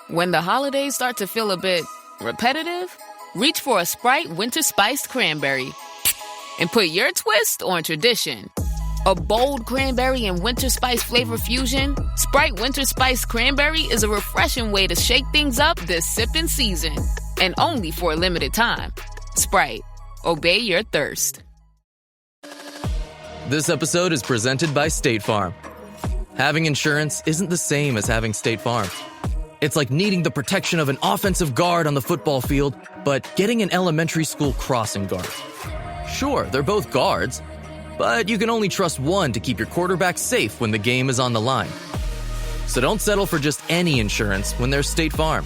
When the holidays start to feel a bit repetitive, reach for a Sprite Winter Spiced Cranberry and put your twist on tradition. A bold cranberry and winter spice flavor fusion, Sprite Winter Spiced Cranberry is a refreshing way to shake things up this sipping season. And only for a limited time. Sprite. Obey your thirst. This episode is presented by State Farm. Having insurance isn't the same as having State Farm. It's like needing the protection of an offensive guard on the football field, but getting an elementary school crossing guard. Sure, they're both guards, but you can only trust one to keep your quarterback safe when the game is on the line. So don't settle for just any insurance when there's State Farm.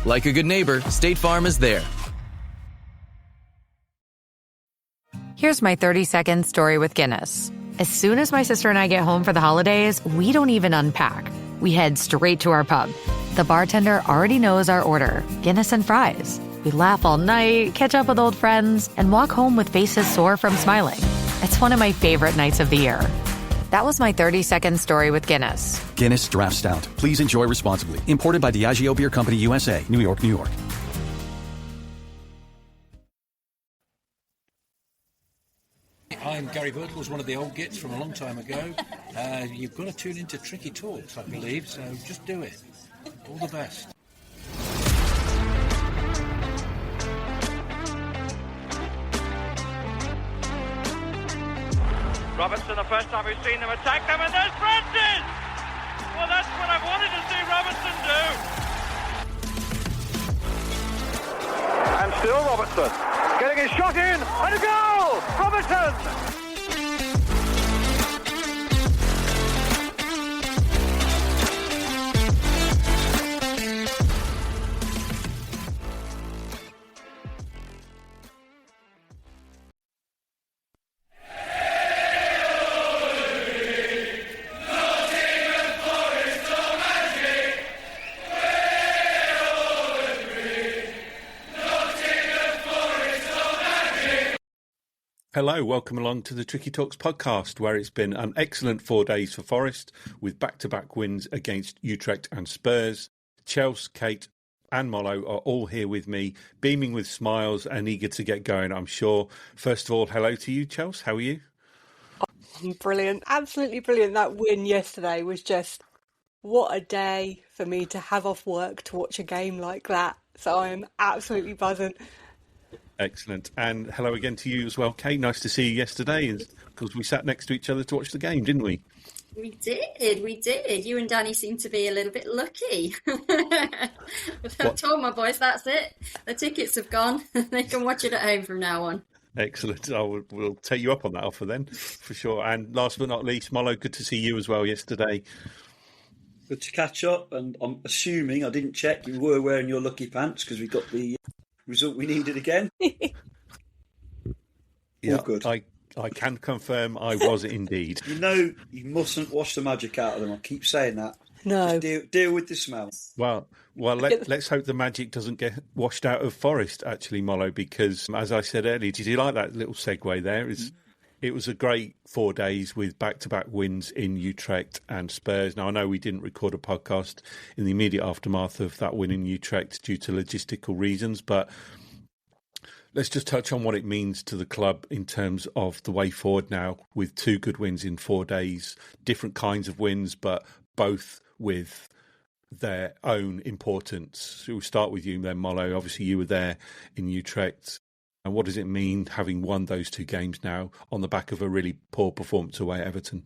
Like a good neighbor, State Farm is there. Here's my 30-second story with Guinness. As soon as my sister and I get home for the holidays, we don't even unpack. We head straight to our pub. The bartender already knows our order, Guinness and fries. We laugh all night, catch up with old friends, and walk home with faces sore from smiling. It's one of my favorite nights of the year. That was my 30-second story with Guinness. Guinness Draft Stout. Please enjoy responsibly. Imported by Diageo Beer Company, USA, New York, New York. I'm Gary Birtles, one of the old gits from a long time ago. You've got to tune into Tricky Talks, I believe, so just do it. All the best. Robertson, the first time we've seen them attack them, and there's Francis! Well, that's what I wanted to see Robertson do. And still Robertson, getting his shot in, and a goal! Robertson! Hello, welcome along to the Tricky Talks podcast, where it's been an excellent 4 days for Forest with back-to-back wins against Utrecht and Spurs. Chelsea, Kate and Mollo are all here with me, beaming with smiles and eager to get going, I'm sure. First of all, hello to you, Chelsea. How are you? Brilliant. Absolutely brilliant. That win yesterday was just, what a day for me to have off work to watch a game like that. So I am absolutely buzzing. Excellent. And hello again to you as well, Kate. Nice to see you yesterday, because we sat next to each other to watch the game, didn't we? We did. You and Danny seem to be a little bit lucky. I've told my boys that's it. The tickets have gone. They can watch it at home from now on. Excellent. We'll take you up on that offer then, for sure. And last but not least, Mollo, good to see you as well yesterday. Good to catch up, and I'm assuming, I didn't check, you were wearing your lucky pants because we got the result we needed again. Yeah, all good. I can confirm I was indeed. You know, you mustn't wash the magic out of them. I keep saying that. No. Just deal with the smell. Well, let's hope the magic doesn't get washed out of Forest, actually, Mollo, because, as I said earlier, did you like that little segue there? It was a great 4 days with back-to-back wins in Utrecht and Spurs. Now, I know we didn't record a podcast in the immediate aftermath of that win in Utrecht due to logistical reasons, but let's just touch on what it means to the club in terms of the way forward now, with 2 good wins in 4 days, different kinds of wins, but both with their own importance. So we'll start with you then, Mollo. Obviously, you were there in Utrecht. And what does it mean having won those 2 games now on the back of a really poor performance away at Everton?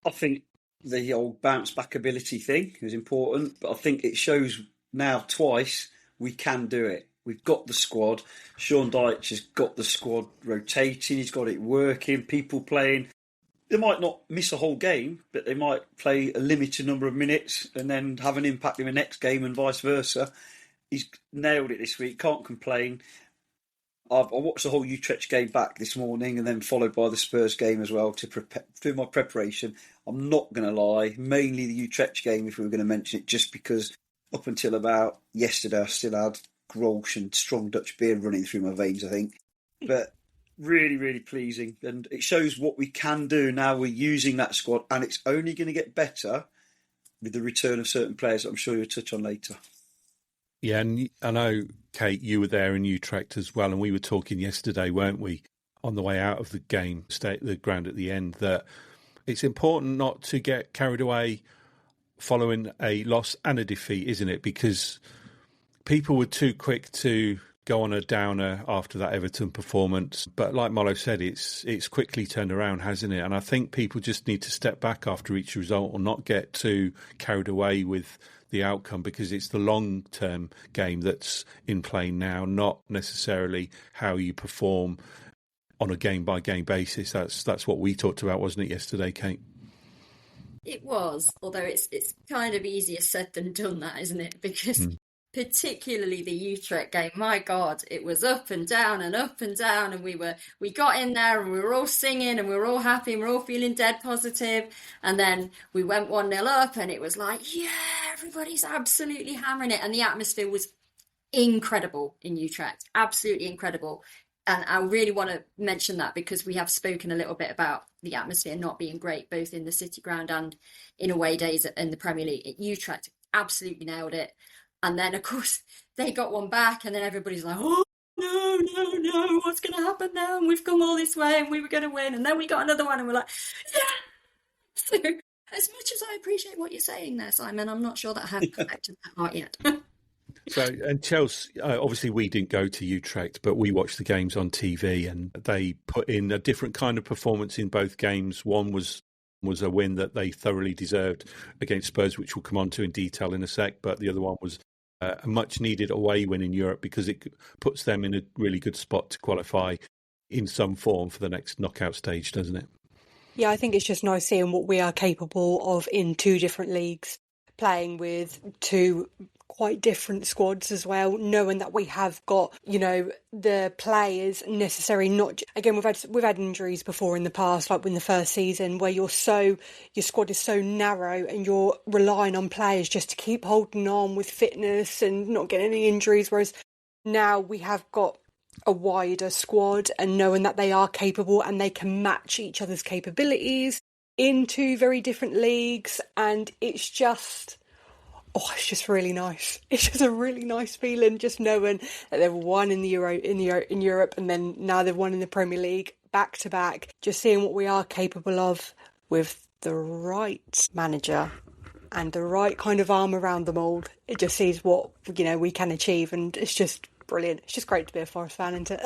I think the old bounce back ability thing is important, but I think it shows now twice we can do it. We've got the squad. Sean Dyche has got the squad rotating. He's got it working, people playing. They might not miss a whole game, but they might play a limited number of minutes and then have an impact in the next game and vice versa. He's nailed it this week, can't complain. I watched the whole Utrecht game back this morning and then followed by the Spurs game as well to do my preparation. I'm not going to lie, mainly the Utrecht game if we were going to mention it, just because up until about yesterday I still had Grolsch and strong Dutch beer running through my veins, I think. But really, really pleasing. And it shows what we can do now. We're using that squad and it's only going to get better with the return of certain players that I'm sure you'll touch on later. Yeah, and I know, Kate, you were there in Utrecht as well, and we were talking yesterday, weren't we, on the way out of the game, stay at the ground at the end, that it's important not to get carried away following a loss and a defeat, isn't it? Because people were too quick to go on a downer after that Everton performance. But like Mollo said, it's quickly turned around, hasn't it? And I think people just need to step back after each result or not get too carried away with the outcome, because it's the long-term game that's in play now, not necessarily how you perform on a game-by-game basis. That's what we talked about, wasn't it, yesterday, Kate? It was, although it's kind of easier said than done, that, isn't it? Because particularly the Utrecht game, my God, it was up and down and up and down, and we got in there and we were all singing and we were all happy and we were all feeling dead positive, and then we went 1-0 up and it was like, yeah, everybody's absolutely hammering it, and the atmosphere was incredible in Utrecht, absolutely incredible. And I really want to mention that because we have spoken a little bit about the atmosphere not being great, both in the City Ground and in away days in the Premier League. Utrecht absolutely nailed it. And then, of course, they got one back, and then everybody's like, oh, no, what's going to happen now? And we've come all this way, and we were going to win. And then we got another one, and we're like, yeah! So, as much as I appreciate what you're saying there, Simon, I'm not sure that I have perfected that part yet. So, and Chelsea, obviously we didn't go to Utrecht, but we watched the games on TV, and they put in a different kind of performance in both games. One was a win that they thoroughly deserved against Spurs, which we'll come on to in detail in a sec, but the other one was a much-needed away win in Europe, because it puts them in a really good spot to qualify in some form for the next knockout stage, doesn't it? Yeah, I think it's just nice seeing what we are capable of in two different leagues, playing with two quite different squads as well, knowing that we have got, the players necessary. Not again, we've had injuries before in the past, like in the first season, where your squad is so narrow and you're relying on players just to keep holding on with fitness and not getting any injuries, whereas now we have got a wider squad, and knowing that they are capable and they can match each other's capabilities in two very different leagues, and it's just really nice. It's just a really nice feeling, just knowing that they've won in Europe, and then now they've won in the Premier League back to back. Just seeing what we are capable of with the right manager and the right kind of arm around the mould. It just sees what we can achieve, and it's just brilliant. It's just great to be a Forest fan, isn't it?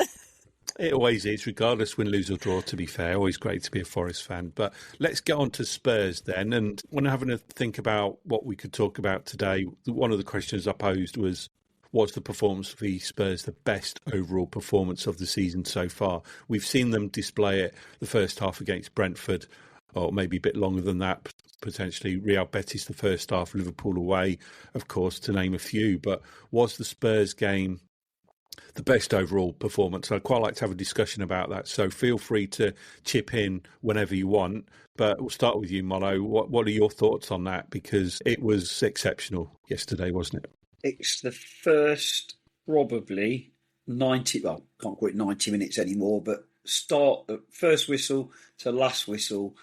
It always is, regardless win, lose or draw, to be fair. Always great to be a Forest fan. But let's get on to Spurs then. And when having a think about what we could talk about today, one of the questions I posed was the performance for the Spurs the best overall performance of the season so far? We've seen them display it the first half against Brentford, or maybe a bit longer than that, potentially Real Betis the first half, Liverpool away, of course, to name a few. But was the Spurs game the best overall performance? I'd quite like to have a discussion about that, so feel free to chip in whenever you want, but we'll start with you, Mollo. What are your thoughts on that? Because it was exceptional yesterday, wasn't it? It's the first probably 90, well, can't call it 90 minutes anymore, but first whistle to last whistle,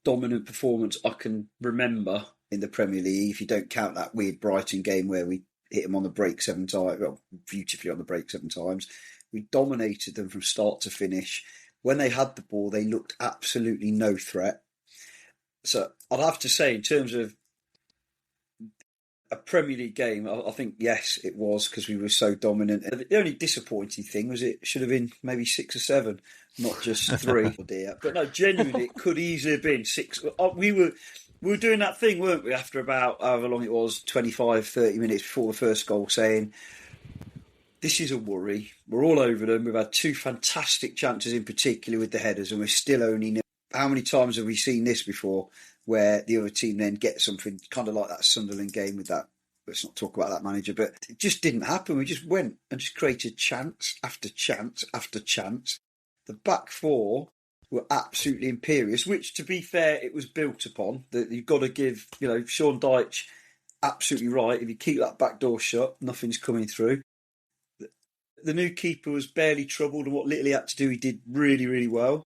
dominant performance I can remember in the Premier League, if you don't count that weird Brighton game where we hit them on the break 7 times, well, beautifully on the break 7 times. We dominated them from start to finish. When they had the ball, they looked absolutely no threat. So I'd have to say, in terms of a Premier League game, I think, yes, it was, because we were so dominant. The only disappointing thing was it should have been maybe 6 or 7, not just 3. Oh dear. But no, genuinely, it could easily have been 6. We were doing that thing, weren't we, after about however long it was, 25, 30 minutes before the first goal, saying, this is a worry. We're all over them. We've had 2 fantastic chances in particular with the headers, and we're still only... How many times have we seen this before, where the other team then gets something, kind of like that Sunderland game with that, let's not talk about that manager, but it just didn't happen. We just went and just created chance after chance after chance. The back four were absolutely imperious, which, to be fair, it was built upon. That you've got to give, Sean Dyche absolutely right. If you keep that back door shut, nothing's coming through. The new keeper was barely troubled, and what little he had to do, he did really, really well.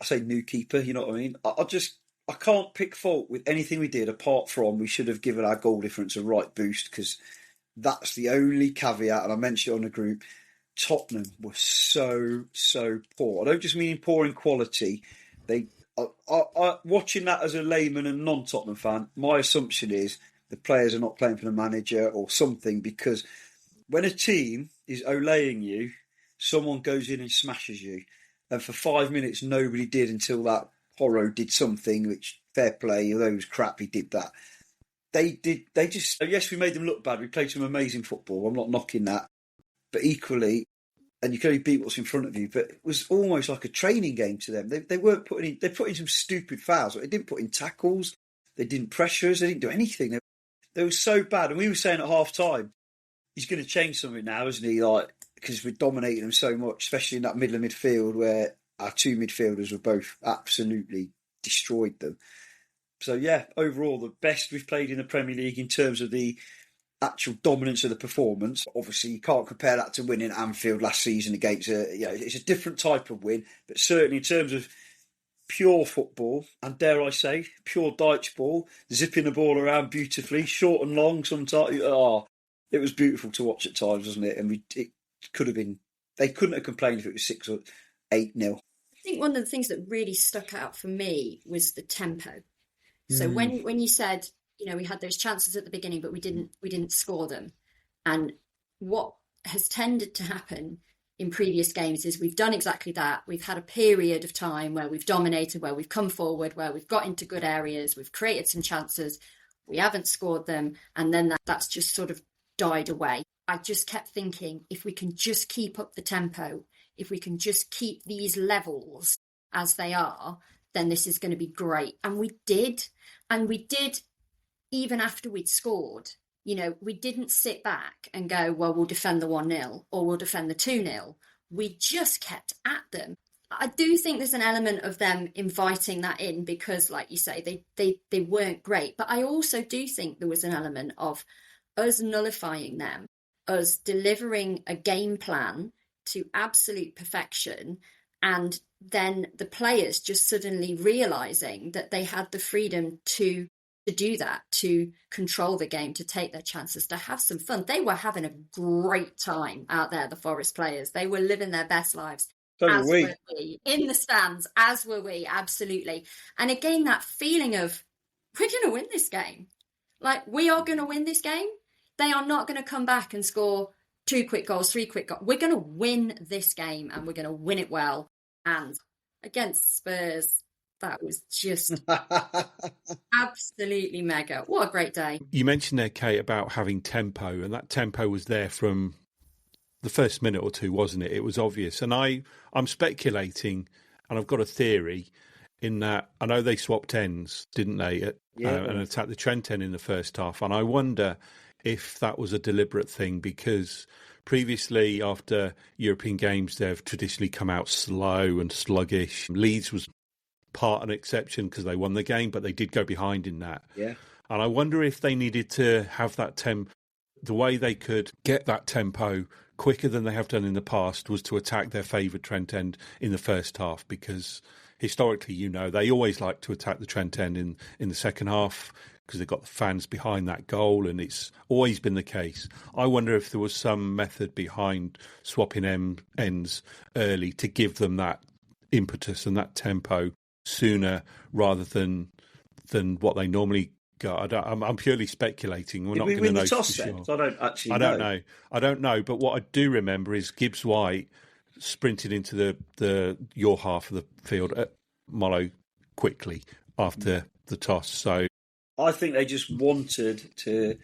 I say new keeper, you know what I mean? I can't pick fault with anything we did apart from we should have given our goal difference a right boost, because that's the only caveat, and I mentioned it on the group. Tottenham were so poor. I don't just mean poor in quality. Watching that as a layman and non-Tottenham fan, my assumption is the players are not playing for the manager or something, because when a team is olaying you, someone goes in and smashes you. And for 5 minutes, nobody did until that Porro did something, which, fair play, although it was crap, he did that. Yes, we made them look bad. We played some amazing football. I'm not knocking that. But equally, and you can only beat what's in front of you, but it was almost like a training game to them. They weren't putting in, they put in some stupid fouls. They didn't put in tackles. They didn't pressure us. They didn't do anything. They were so bad. And we were saying at half time, he's going to change something now, isn't he? Like, because we're dominating them so much, especially in that middle of midfield where our two midfielders were both absolutely destroyed them. So yeah, overall, the best we've played in the Premier League in terms of the actual dominance of the performance. Obviously, you can't compare that to winning at Anfield last season against it's a different type of win, but certainly in terms of pure football, and dare I say, pure Dyche ball, zipping the ball around beautifully, short and long sometimes. It was beautiful to watch at times, wasn't it? And it could have been, they couldn't have complained if it was 6 or 8-0. I think one of the things that really stuck out for me was the tempo. So when you said, we had those chances at the beginning, but we didn't score them. And what has tended to happen in previous games is we've done exactly that. We've had a period of time where we've dominated, where we've come forward, where we've got into good areas, we've created some chances, we haven't scored them, and then that's just sort of died away. I just kept thinking, if we can just keep up the tempo, if we can just keep these levels as they are, then this is going to be great. And we did. And we did even after we'd scored. We didn't sit back and go, well, we'll defend the 1-0 or we'll defend the 2-0. We just kept at them. I do think there's an element of them inviting that in because, like you say, they weren't great. But I also do think there was an element of us nullifying them, us delivering a game plan to absolute perfection, and then the players just suddenly realising that they had the freedom to do that, to control the game, to take their chances, to have some fun. They were having a great time out there, the Forest players. They were living their best lives. So as were we. In the stands, as were we, absolutely. And again, that feeling of, we're going to win this game. Like, we are going to win this game. They are not going to come back and score 2 quick goals, 3 quick goals. We're going to win this game, and we're going to win it well. And against Spurs, that was just absolutely mega. What a great day. You mentioned there, Kate, about having tempo, and that tempo was there from the first minute or two, wasn't it? It was obvious. And I'm speculating, and I've got a theory in that I know they swapped ends, didn't they, and attacked the Trent end in the first half. And I wonder if that was a deliberate thing, because previously, after European games, they've traditionally come out slow and sluggish. Leeds was part an exception because they won the game, but they did go behind in that. Yeah. And I wonder if they needed to have that the way they could get that tempo quicker than they have done in the past was to attack their favoured Trent end in the first half, because historically, they always like to attack the Trent end in the second half because they've got the fans behind that goal, and it's always been the case. I wonder if there was some method behind swapping ends early to give them that impetus and that tempo sooner rather than what they normally got. I'm purely speculating. We're Did not we going to win know the toss for then? sure. I don't actually know. I don't know. But what I do remember is Gibbs White sprinted into your half of the field at Mollo quickly after the toss. So I think they just wanted to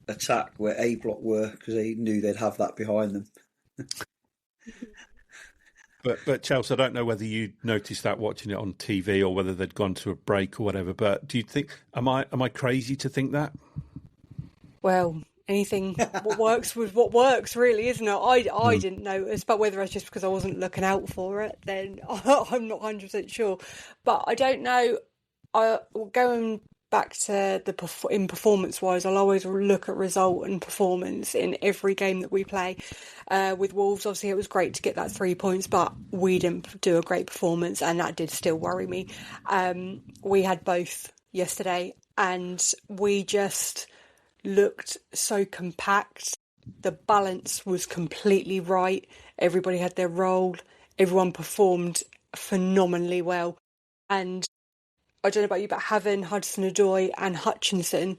attack where A block were because they knew they'd have that behind them. But Chelsea, I don't know whether you noticed that watching it on TV or whether they'd gone to a break or whatever. But do you think am I crazy to think that? Well, anything what works with what works, really, isn't it? I didn't notice, but whether it's just because I wasn't looking out for it, then I'm not 100% sure. But I don't know. Going back to in performance-wise, I'll always look at result and performance in every game that we play. With Wolves, obviously, it was great to get that 3 points, but we didn't do a great performance, and that did still worry me. We had both yesterday, and we just looked so compact. The balance was completely right. Everybody had their role. Everyone performed phenomenally well. And I don't know about you, but having Hudson-Odoi and Hutchinson,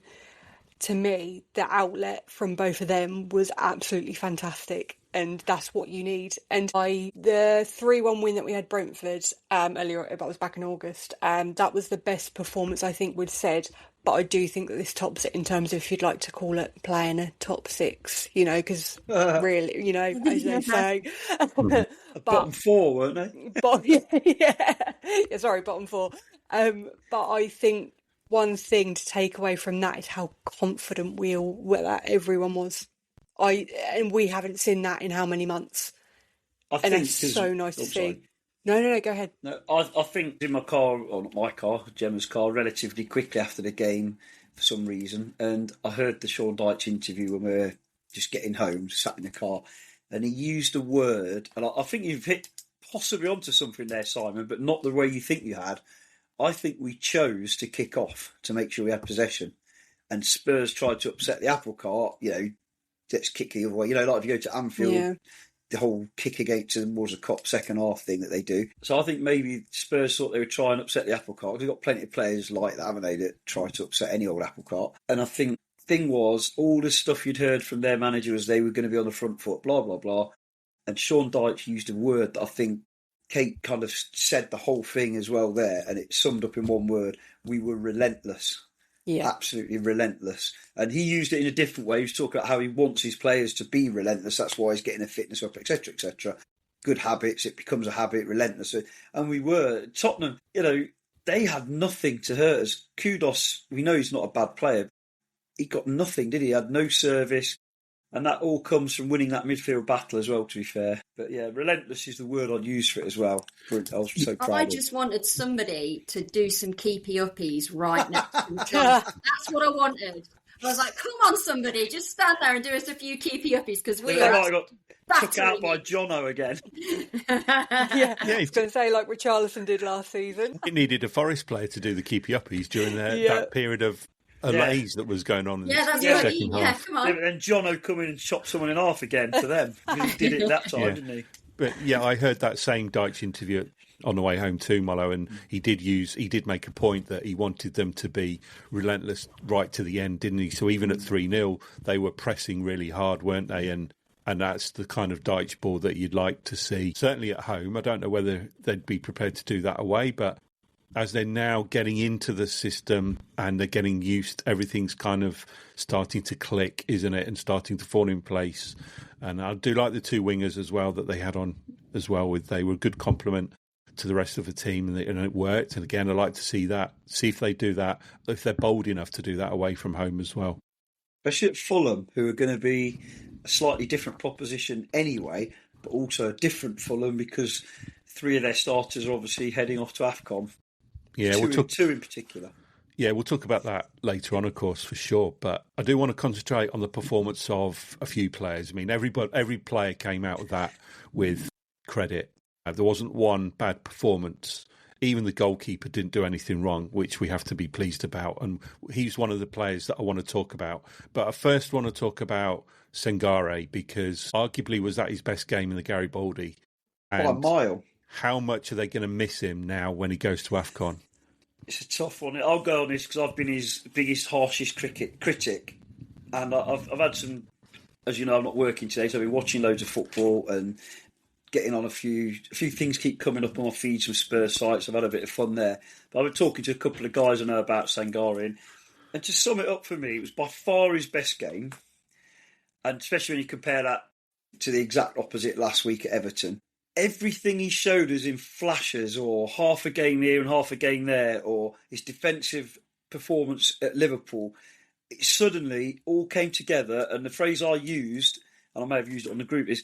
to me, the outlet from both of them was absolutely fantastic. And that's what you need. And the 3-1 win that we had Brentford earlier, that was back in August, that was the best performance I think we'd said. But I do think that this tops it in terms of, if you'd like to call it, playing a top 6, because really, as they say. Bottom 4, weren't they? Bottom 4. But I think one thing to take away from that is how confident everyone was. And we haven't seen that in how many months. And it's so nice to see. No, go ahead. No, I think in my car, or not my car, Gemma's car, relatively quickly after the game for some reason, and I heard the Sean Dyche interview when we were just getting home, sat in the car, and he used a word, and I think you've hit possibly onto something there, Simon, but not the way you think you had. I think we chose to kick off to make sure we had possession, and Spurs tried to upset the apple cart, let's kick the other way. Like if you go to Anfield, the whole kick against the Wars of Cop second half thing that they do. So I think maybe Spurs thought they would try and upset the apple cart, because they've got plenty of players like that, haven't they, that try to upset any old apple cart. And I think the thing was, all the stuff you'd heard from their manager was they were going to be on the front foot, blah, blah, blah. And Sean Dyche used a word that I think Kate kind of said the whole thing as well there, and it summed up in one word. We were relentless. Yeah. Absolutely relentless. And he used it in a different way. He was talking about how he wants his players to be relentless. That's why he's getting a fitness up, etc., etc. Good habits, it becomes a habit, relentless. And we were. Tottenham, they had nothing to hurt us. Kudos, we know he's not a bad player. He got nothing, did he? He had no service. And that all comes from winning that midfield battle as well, to be fair. But yeah, relentless is the word I'd use for it as well. I was so proud. I just wanted somebody to do some keepy-uppies right now. That's what I wanted. I was like, come on, somebody, just stand there and do us a few keepy-uppies, because we might have got took out by Jono again. I was going to say, like Richarlison did last season. It needed a Forest player to do the keepy-uppies during that period of malaise that was going on in the second half. Come on. And then Jono come in and chop someone in half again for them. He did it that time, didn't he? But I heard that same Dyche interview on the way home too, Mollo, and he did make a point that he wanted them to be relentless right to the end, didn't he? So even at 3-0, they were pressing really hard, weren't they? And that's the kind of Dyche ball that you'd like to see. Certainly at home. I don't know whether they'd be prepared to do that away, but as they're now getting into the system and they're getting used, everything's kind of starting to click, isn't it? And starting to fall in place. And I do like the two wingers as well that they had on as well. They were a good complement to the rest of the team, and it worked. And again, I like to see that. See if they do that, if they're bold enough to do that away from home as well. Especially at Fulham, who are going to be a slightly different proposition anyway, but also a different Fulham because 3 of their starters are obviously heading off to AFCON. Yeah, two in particular. Yeah, we'll talk about that later on, of course, for sure. But I do want to concentrate on the performance of a few players. I mean, every player came out of that with credit. There wasn't one bad performance. Even the goalkeeper didn't do anything wrong, which we have to be pleased about. And he's one of the players that I want to talk about. But I first want to talk about Sangare, because arguably was that his best game in the Garibaldi. By a mile. How much are they going to miss him now when he goes to AFCON? It's a tough one. I'll go on this because I've been his biggest, harshest critic. And I've had some, as you know, I'm not working today, so I've been watching loads of football and getting on a few things keep coming up on my feed, some Spurs sites. I've had a bit of fun there. But I've been talking to a couple of guys I know about Sangare. And to sum it up for me, it was by far his best game. And especially when you compare that to the exact opposite last week at Everton. Everything he showed us in flashes, or half a game here and half a game there, or his defensive performance at Liverpool, it suddenly all came together. And the phrase I used, and I may have used it on the group, is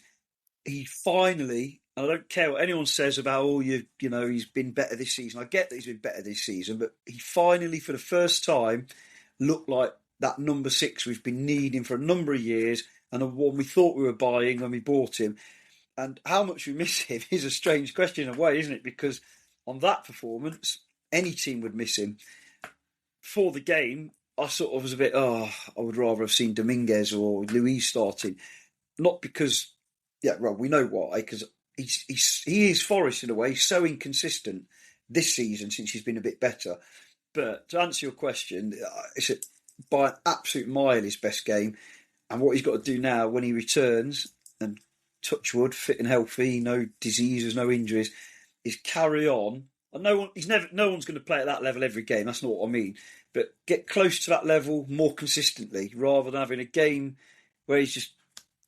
he finally And I don't care what anyone says about, he's been better this season. I get that he's been better this season, but he finally, for the first time, looked like that number 6 we've been needing for a number of years, and the one we thought we were buying when we bought him. And how much we miss him is a strange question in a way, isn't it? Because on that performance, any team would miss him. For the game, I sort of was a bit, I would rather have seen Dominguez or Luis starting. Not because, we know why, because he is Forrest in a way. He's so inconsistent this season since he's been a bit better. But to answer your question, it's by an absolute mile his best game. And what he's got to do now when he returns, and touch wood, fit and healthy, no diseases, no injuries, is carry on. And no one's going to play at that level every game. That's not what I mean. But get close to that level more consistently, rather than having a game where he's just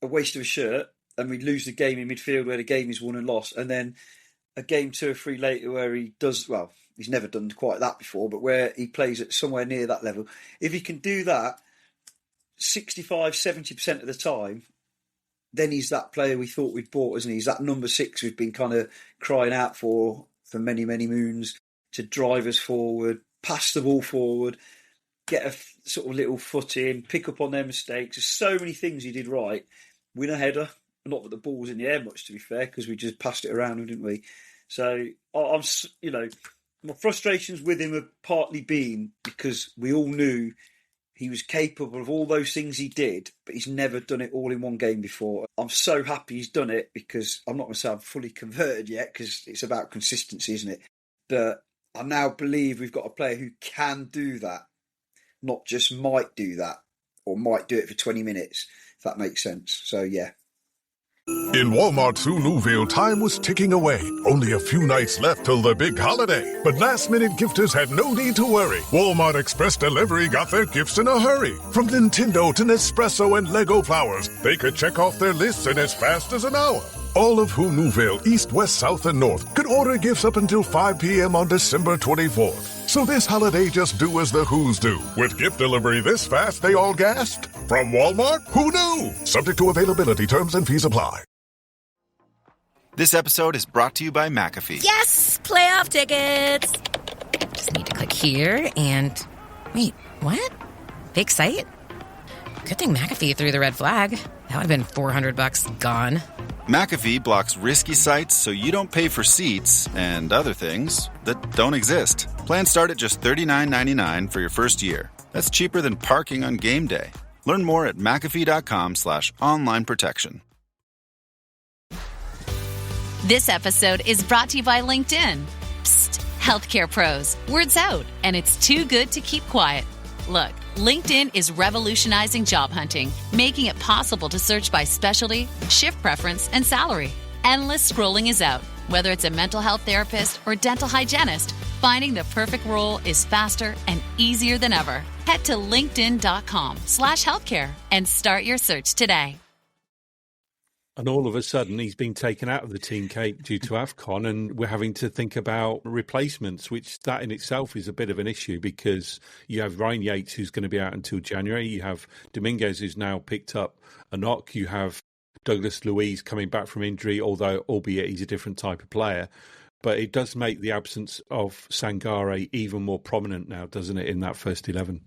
a waste of a shirt and we lose the game in midfield where the game is won and lost, and then a game 2 or 3 later where he does, well, he's never done quite that before, but where he plays at somewhere near that level. If he can do that 65, 70% of the time, then he's that player we thought we'd bought, isn't he? He's that number 6 we've been kind of crying out for many, many moons, to drive us forward, pass the ball forward, get a sort of little foot in, pick up on their mistakes. There's so many things he did right. Win a header. Not that the ball was in the air much, to be fair, because we just passed it around, didn't we? So I'm, my frustrations with him have partly been because we all knew he was capable of all those things he did, but he's never done it all in one game before. I'm so happy he's done it, because I'm not going to say I'm fully converted yet, because it's about consistency, isn't it? But I now believe we've got a player who can do that, not just might do that, or might do it for 20 minutes, if that makes sense. So, yeah. In Walmart's Huluville, time was ticking away. Only a few nights left till the big holiday. But last-minute gifters had no need to worry. Walmart Express Delivery got their gifts in a hurry. From Nintendo to Nespresso and Lego Flowers, they could check off their lists in as fast as an hour. All of Huluville, East, West, South, and North, could order gifts up until 5 p.m. on December 24th. So this holiday, just do as the Who's do. With gift delivery this fast, they all gasped. From Walmart, who knew? Subject to availability, terms and fees apply. This episode is brought to you by McAfee. Yes! Playoff tickets! Just need to click here and... Wait, what? Fake site? Good thing McAfee threw the red flag. That would have been $400 gone. McAfee blocks risky sites so you don't pay for seats and other things that don't exist. Plans start at just $39.99 for your first year. That's cheaper than parking on game day. Learn more at McAfee.com/online protection. This episode is brought to you by LinkedIn. Psst, healthcare pros. Word's out, and it's too good to keep quiet. Look, LinkedIn is revolutionizing job hunting, making it possible to search by specialty, shift preference, and salary. Endless scrolling is out. Whether it's a mental health therapist or dental hygienist, finding the perfect role is faster and easier than ever. Head to linkedin.com/healthcare and start your search today. And all of a sudden, he's been taken out of the team, Kate, due to AFCON, and we're having to think about replacements, which that in itself is a bit of an issue, because you have Ryan Yates, who's going to be out until January. You have Dominguez, who's now picked up a knock. You have Douglas Luiz coming back from injury, albeit he's a different type of player. But it does make the absence of Sangare even more prominent now, doesn't it, in that first 11?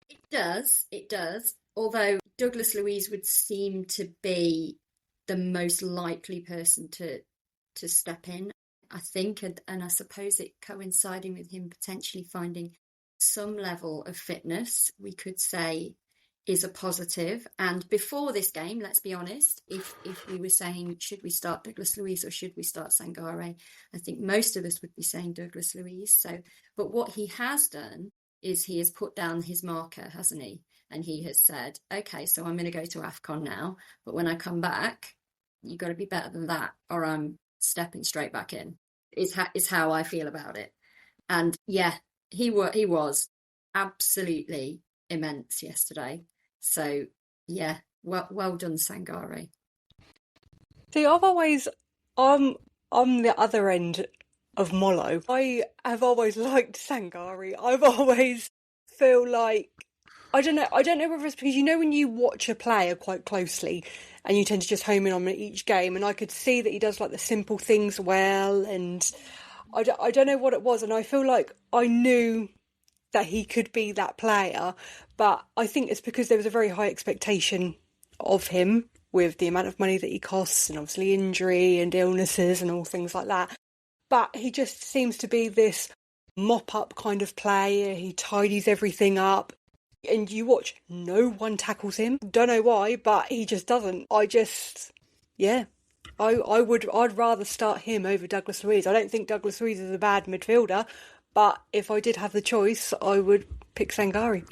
It does. Although Douglas Luiz would seem to be the most likely person to step in, I think, and I suppose it coinciding with him potentially finding some level of fitness, we could say, is a positive. And before this game, let's be honest, if we were saying, should we start Douglas Luiz or should we start Sangare, I think most of us would be saying Douglas Luiz. So, but what he has done is he has put down his marker, hasn't he? And he has said, okay, so I'm going to go to AFCON now, but when I come back, you've got to be better than that, or I'm stepping straight back in, is how I feel about it. And yeah, he was absolutely immense yesterday. So yeah, well done, Sangare. See, I'm the other end of Mollo. I have always liked Sangare. I've always feel like I don't know. I don't know whether it's because, when you watch a player quite closely and you tend to just home in on each game, and I could see that he does like the simple things well, and I don't know what it was, and I feel like I knew that he could be that player, but I think it's because there was a very high expectation of him with the amount of money that he costs, and obviously injury and illnesses and all things like that. But he just seems to be this mop-up kind of player. He tidies everything up. And you watch, no one tackles him. Don't know why, but he just doesn't. I'd rather start him over Douglas Luiz. I don't think Douglas Luiz is a bad midfielder, but if I did have the choice, I would pick Sangare.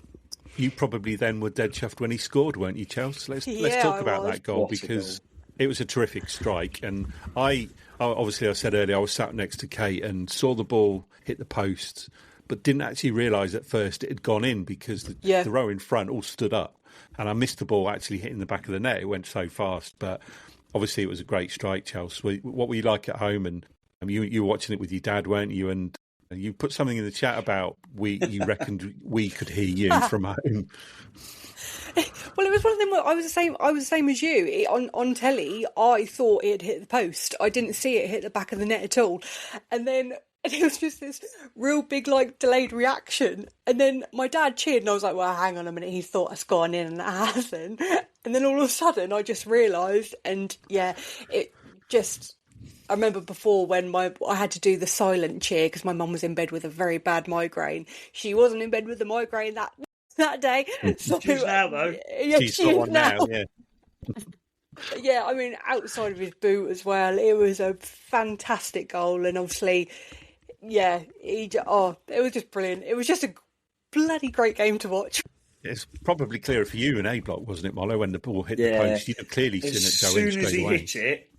You probably then were dead chuffed when he scored, weren't you, Chelsea? Let's talk about that goal, because it was a terrific strike. And I said earlier, I was sat next to Kate and saw the ball hit the post, but didn't actually realise at first it had gone in, because the row in front all stood up. And I missed the ball actually hitting the back of the net. It went so fast. But obviously it was a great strike, Chelsea. What were you like at home? And you were watching it with your dad, weren't you? And you put something in the chat about you reckoned we could hear you from home. Well, it was one of them where I was the same as you. On telly, I thought it had hit the post. I didn't see it hit the back of the net at all. And then it was just this real big, like, delayed reaction. And then my dad cheered, and I was like, well, hang on a minute, he thought it's gone in and it hasn't. And then all of a sudden, I just realised, and I remember before when I had to do the silent cheer because my mum was in bed with a very bad migraine. She wasn't in bed with the migraine that day. So, she's now, though. Yeah, she's got one now, yeah. Yeah, I mean, outside of his boot as well, it was a fantastic goal. And obviously, it was just brilliant. It was just a bloody great game to watch. It's probably clearer for you in A block, wasn't it, Mollo, when the ball hit the post? You'd have clearly seen it go in straight away. As soon as he hit it,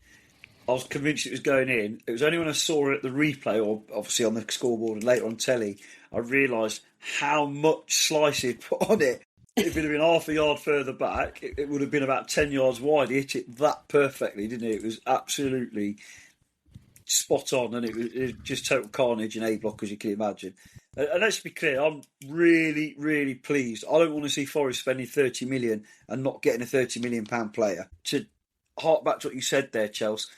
I was convinced it was going in. It was only when I saw it at the replay, or obviously on the scoreboard and later on telly, I realised how much slice he'd put on it. If it had been half a yard further back, it would have been about 10 yards wide. He hit it that perfectly, didn't he? It was absolutely spot on, and it was just total carnage in A block, as you can imagine. And let's be clear, I'm really, really pleased. I don't want to see Forest spending 30 million and not getting a £30 million player. To hark back to what you said there, Chelsea,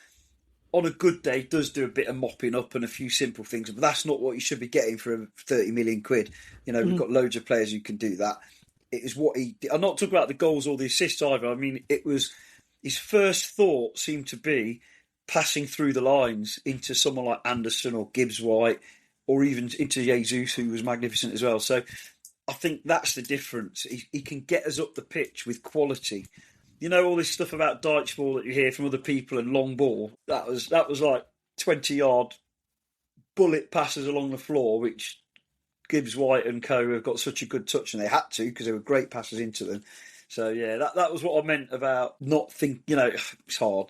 on a good day, does do a bit of mopping up and a few simple things, but that's not what you should be getting for 30 million quid. We've got loads of players who can do that. It is what he did. I'm not talking about the goals or the assists either. I mean, it was his first thought seemed to be passing through the lines into someone like Anderson or Gibbs-White, or even into Jesus, who was magnificent as well. So I think that's the difference. He can get us up the pitch with quality. All this stuff about Dyche ball that you hear from other people and long ball, that was like 20-yard bullet passes along the floor, which Gibbs, White and co have got such a good touch, and they had to because they were great passes into them. So, yeah, that was what I meant about not think. It's hard.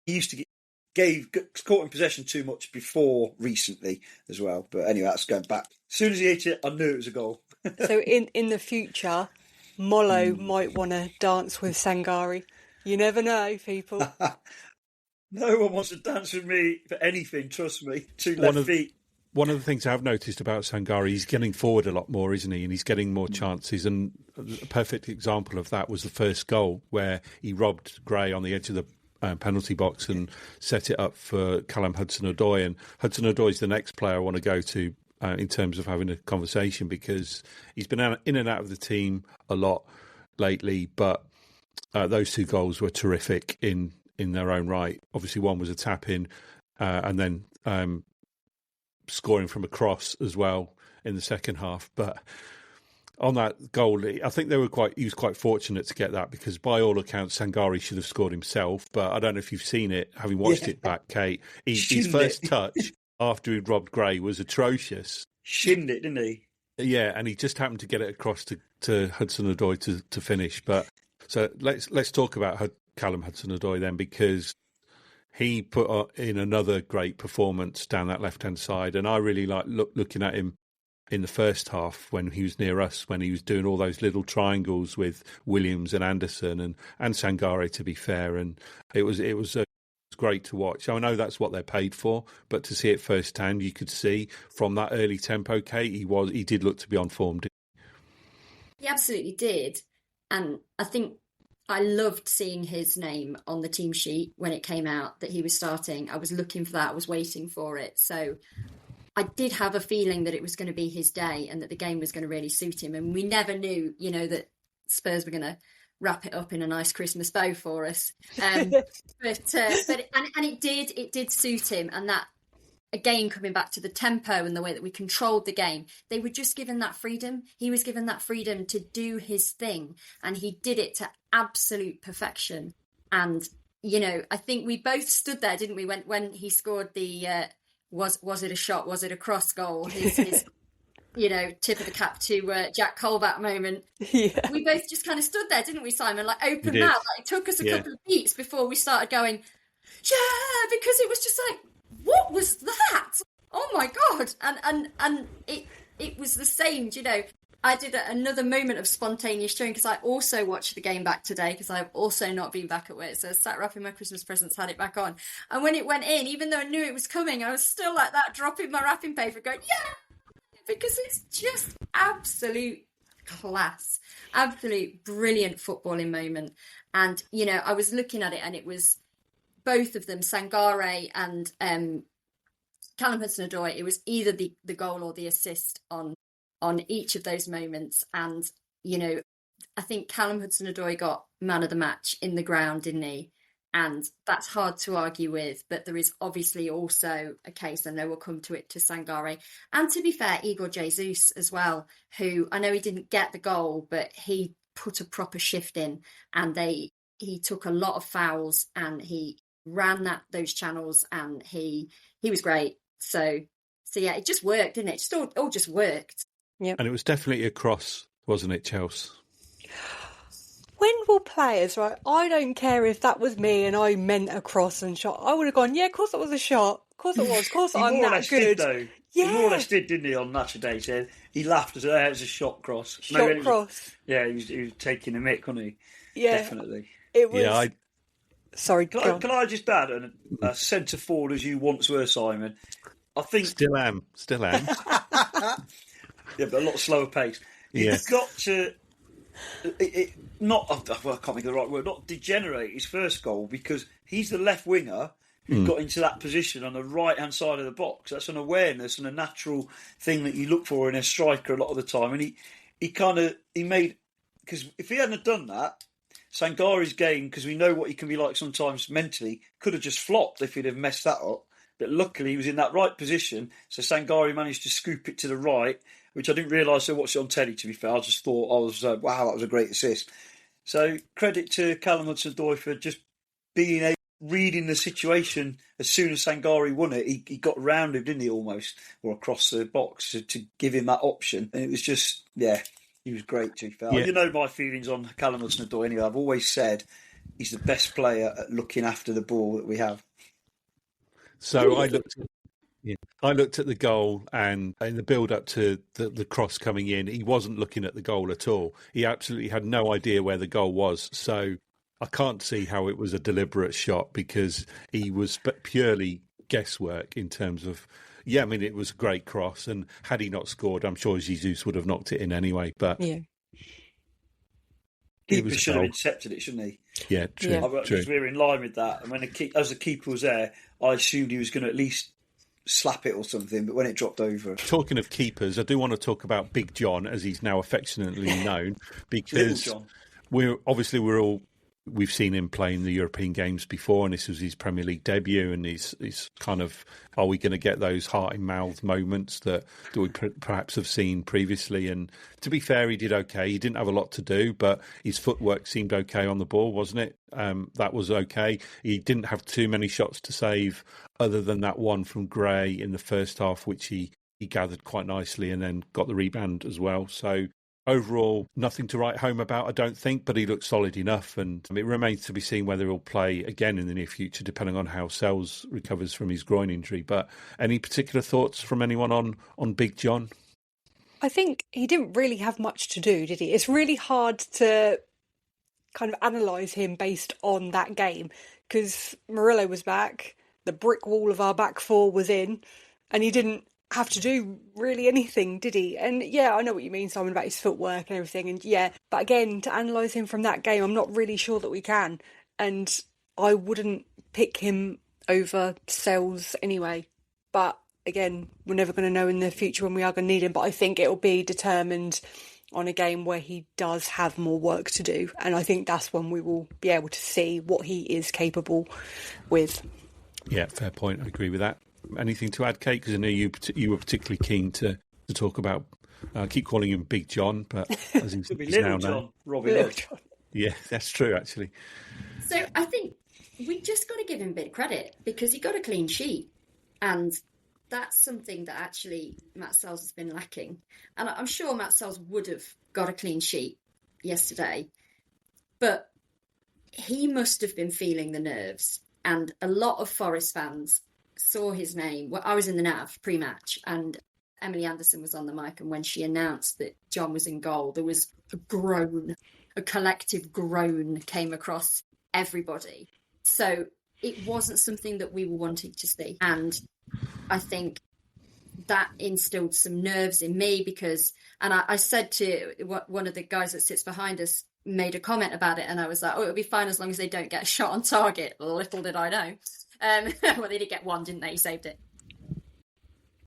He used to caught in possession too much before recently as well. But anyway, that's going back. As soon as he hit it, I knew it was a goal. So in the future, Mollo might want to dance with Sangare. You never know, people. No one wants to dance with me for anything, trust me. Two left feet. One of the things I've noticed about Sangare, he's getting forward a lot more, isn't he? And he's getting more chances. And a perfect example of that was the first goal, where he robbed Gray on the edge of the penalty box and set it up for Callum Hudson-Odoi. And Hudson-Odoi is the next player I want to go to in terms of having a conversation, because he's been in and out of the team a lot lately. But those two goals were terrific in their own right. Obviously, one was a tap-in and then scoring from a cross as well in the second half. But on that goal, I think he was quite fortunate to get that, because by all accounts, Sangare should have scored himself. But I don't know if you've seen it, having watched it back, Kate. His first touch after he'd robbed Gray was atrocious. Shinned it, didn't he? Yeah, and he just happened to get it across to Hudson-Odoi to finish. But so let's talk about Callum Hudson-Odoi then, because he put in another great performance down that left-hand side. And I really like looking at him in the first half when he was near us, when he was doing all those little triangles with Williams and Anderson and Sangare, to be fair. And it was great to watch. I know that's what they're paid for, but to see it firsthand, you could see from that early tempo, Kate, he did look to be on form. He absolutely did. And I think I loved seeing his name on the team sheet when it came out that he was starting. I was looking for that. I was waiting for it. So I did have a feeling that it was going to be his day and that the game was going to really suit him. And we never knew, that Spurs were going to wrap it up in a nice Christmas bow for us. But it did suit him. And that, again, coming back to the tempo and the way that we controlled the game, they were just given that freedom. He was given that freedom to do his thing, and he did it to absolute perfection. And, I think we both stood there, didn't we, when he scored the, was it a shot, was it a cross goal? His tip of the cap to Jack Colback moment. Yeah. We both just kind of stood there, didn't we, Simon? Like open mouth. Like, it took us a couple of beats before we started going, yeah, because it was just like, what was that? Oh my God. And it was the same, I did another moment of spontaneous cheering because I also watched the game back today because I've also not been back at work. So I sat wrapping my Christmas presents, had it back on. And when it went in, even though I knew it was coming, I was still like that, dropping my wrapping paper going, yeah, because it's just absolute class, absolute brilliant footballing moment. And, I was looking at it and it was both of them, Sangare and Callum Hudson-Odoi. It was either the goal or the assist on each of those moments. And, I think Callum Hudson-Odoi got man of the match in the ground, didn't he? And that's hard to argue with, but there is obviously also a case, I know we'll come to it, to Sangare. And to be fair, Igor Jesus as well, who I know he didn't get the goal, but he put a proper shift in, and he took a lot of fouls and he ran those channels, and he was great. So yeah, it just worked, didn't it? It just all just worked. Yeah. And it was definitely a cross, wasn't it, Chelsea? When will players, right? I don't care if that was me and I meant a cross and shot. I would have gone, yeah, of course it was a shot. Of course it was. Of course I'm that good. He more or less did, didn't he, on Match Day? He said he laughed as it was a shot cross. Cross. Yeah, he was taking a mick, wasn't he? Yeah. Definitely. It was... Sorry, can I just add a centre forward as you once were, Simon? I think still am. Yeah, but a lot slower pace. You've got to I can't think of the right word. Not degenerate his first goal because he's the left winger who got into that position on the right hand side of the box. That's an awareness and a natural thing that you look for in a striker a lot of the time. And he made, because if he hadn't have done that, Sangare's game, because we know what he can be like sometimes mentally, could have just flopped if he'd have messed that up. But luckily he was in that right position, so Sangare managed to scoop it to the right, which I didn't realise. I watched it on telly, to be fair. I just thought, wow, that was a great assist. So credit to Callum Hudson-Odoi for just reading the situation. As soon as Sangare won it, he got around him, didn't he, almost, or across the box to give him that option. And it was just, he was great, to be fair. Yeah. You know my feelings on Callum Hudson-Odoi anyway. I've always said he's the best player at looking after the ball that we have. So I looked at the goal, and in the build-up to the cross coming in, he wasn't looking at the goal at all. He absolutely had no idea where the goal was. So I can't see how it was a deliberate shot because he was purely guesswork in terms of... Yeah, I mean, it was a great cross, and had he not scored, I'm sure Jesus would have knocked it in anyway. But Keeper should have intercepted it, shouldn't he? Yeah, true. Because we were in line with that, and when as the keeper was there, I assumed he was going to at least slap it or something. But when it dropped over, talking of keepers, I do want to talk about Big John, as he's now affectionately known, because we're all. We've seen him play in the European games before, and this was his Premier League debut, and he's kind of, are we going to get those heart-in-mouth moments that we perhaps have seen previously? And to be fair, he did okay. He didn't have a lot to do, but his footwork seemed okay on the ball, wasn't it? That was okay. He didn't have too many shots to save other than that one from Gray in the first half, which he gathered quite nicely and then got the rebound as well. So overall, nothing to write home about, I don't think, but he looks solid enough, and it remains to be seen whether he'll play again in the near future, depending on how Sells recovers from his groin injury. But any particular thoughts from anyone on Big John? I think he didn't really have much to do, did he? It's really hard to kind of analyse him based on that game, because Murillo was back, the brick wall of our back four was in, and he didn't have to do really anything, did he? And yeah, I know what you mean, Simon, about his footwork and everything. And yeah, but again, to analyse him from that game, I'm not really sure that we can. And I wouldn't pick him over Sells anyway. But again, we're never going to know in the future when we are going to need him. But I think it'll be determined on a game where he does have more work to do. And I think that's when we will be able to see what he is capable with. Yeah, fair point. I agree with that. Anything to add, Kate? Because I know you were particularly keen to talk about. I keep calling him Big John, but as he's Little now John, known. Robbie. Yeah, that's true, actually. So I think we just got to give him a bit of credit because he got a clean sheet, and that's something that actually Matt Sells has been lacking. And I'm sure Matt Sells would have got a clean sheet yesterday, but he must have been feeling the nerves. And a lot of Forest fans saw his name. Well, I was in the NAV pre-match, and Emily Anderson was on the mic, and when she announced that John was in goal, there was a groan, a collective groan came across everybody. So it wasn't something that we were wanting to see. And I think that instilled some nerves in me because, and I said to one of the guys that sits behind us, made a comment about it, and I was like, oh, it'll be fine as long as they don't get a shot on target. Little did I know. Well, they did get one, didn't they? He saved it.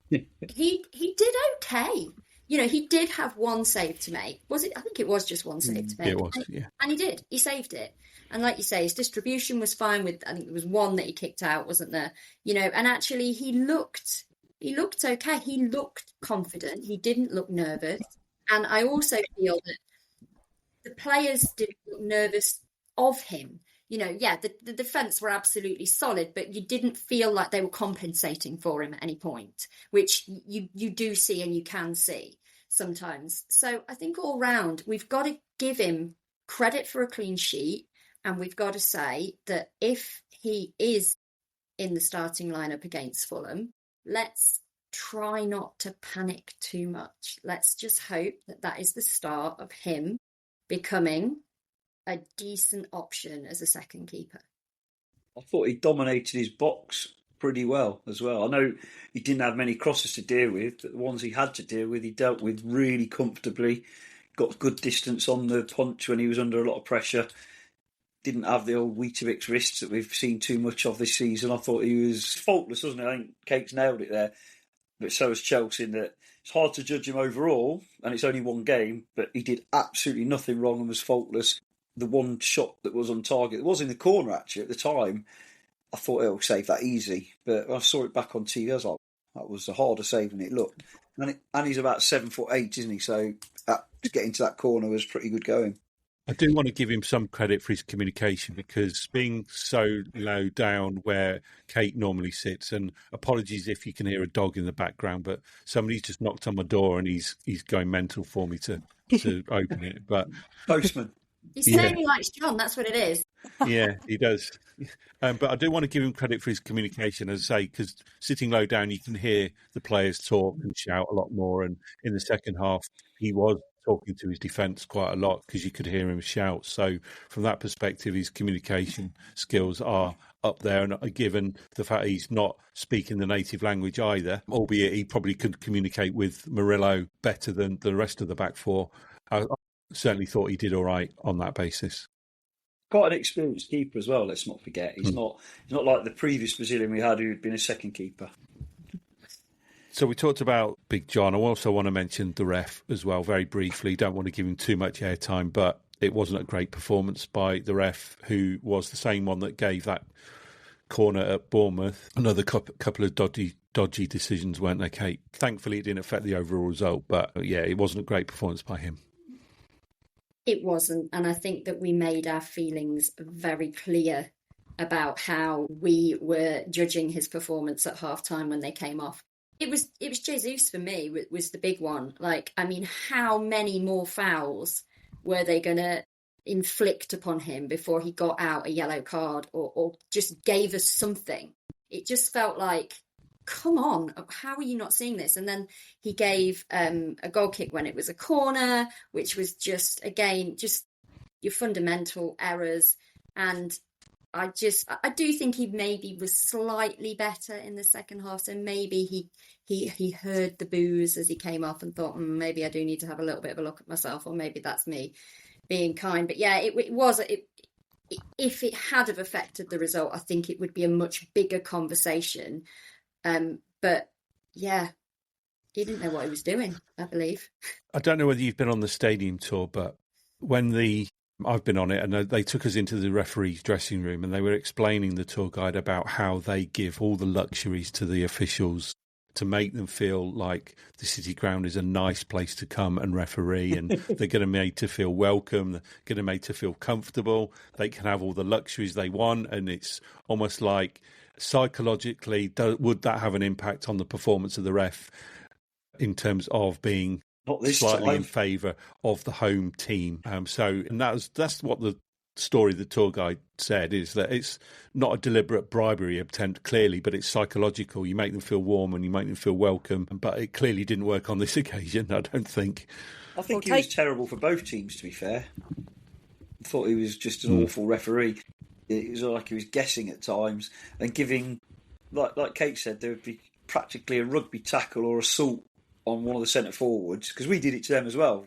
He did okay. You know, he did have one save to make. Was it? I think it was just one save to make. It was, yeah. And he did. He saved it. And like you say, his distribution was fine with, I think there was one that he kicked out, wasn't there? You know, and actually he looked okay. He looked confident. He didn't look nervous. And I also feel that the players didn't look nervous of him. You know, yeah, the defence were absolutely solid, but you didn't feel like they were compensating for him at any point, which you do see and you can see sometimes. So I think all round, we've got to give him credit for a clean sheet, and we've got to say that if he is in the starting lineup against Fulham, let's try not to panic too much. Let's just hope that that is the start of him becoming a decent option as a second keeper. I thought he dominated his box pretty well as well. I know he didn't have many crosses to deal with, but the ones he had to deal with, he dealt with really comfortably. Got good distance on the punch when he was under a lot of pressure. Didn't have the old Weetabix wrists that we've seen too much of this season. I thought he was faultless, wasn't he? I think Kate's nailed it there. But so has Chelsea in that it's hard to judge him overall, and it's only one game, but he did absolutely nothing wrong and was faultless. The one shot that was on target, it was in the corner actually at the time, I thought it'll save that easy. But when I saw it back on TV, I was like, that was a harder save than it looked. And he's about 7'8", isn't he? So to get into that corner was pretty good going. I do want to give him some credit for his communication, because being so low down where Kate normally sits, and apologies if you can hear a dog in the background, but somebody's just knocked on my door and he's going mental for me to open it. But postman. He's saying he likes John, that's what it is. Yeah, he does. But I do want to give him credit for his communication, as I say, because sitting low down, you can hear the players talk and shout a lot more. And in the second half, he was talking to his defence quite a lot because you could hear him shout. So from that perspective, his communication skills are up there. And given the fact he's not speaking the native language either, albeit he probably could communicate with Murillo better than the rest of the back four, I certainly thought he did all right on that basis. Quite an experienced keeper as well, let's not forget. He's not like the previous Brazilian we had who'd been a second keeper. So we talked about Big John. I also want to mention the ref as well, very briefly. Don't want to give him too much airtime, but it wasn't a great performance by the ref, who was the same one that gave that corner at Bournemouth. Another couple of dodgy decisions, weren't they, Kate? Thankfully, it didn't affect the overall result, but yeah, it wasn't a great performance by him. It wasn't, and I think that we made our feelings very clear about how we were judging his performance at half-time when they came off. It was Jesus for me was the big one. Like, I mean, how many more fouls were they going to inflict upon him before he got out a yellow card or just gave us something? It just felt like, come on, how are you not seeing this? And then he gave a goal kick when it was a corner, which was just, again, just your fundamental errors. And I do think he maybe was slightly better in the second half. So maybe he heard the boos as he came off and thought, maybe I do need to have a little bit of a look at myself, or maybe that's me being kind. But yeah, if it had have affected the result, I think it would be a much bigger conversation. But yeah, he didn't know what he was doing, I believe. I don't know whether you've been on the stadium tour, but I've been on it, and they took us into the referee's dressing room, and they were explaining, the tour guide, about how they give all the luxuries to the officials to make them feel like the City Ground is a nice place to come and referee, and they're going to make to feel welcome, they're going to make to feel comfortable. They can have all the luxuries they want, and it's almost like psychologically, would that have an impact on the performance of the ref in terms of being slightly in favour of the home team? And that's what the story the tour guide said, is that it's not a deliberate bribery attempt, clearly, but it's psychological. You make them feel warm and you make them feel welcome, but it clearly didn't work on this occasion, I don't think. I think he was terrible for both teams, to be fair. I thought he was just an awful referee. It was like he was guessing at times and giving, like Kate said, there would be practically a rugby tackle or assault on one of the centre forwards, because we did it to them as well.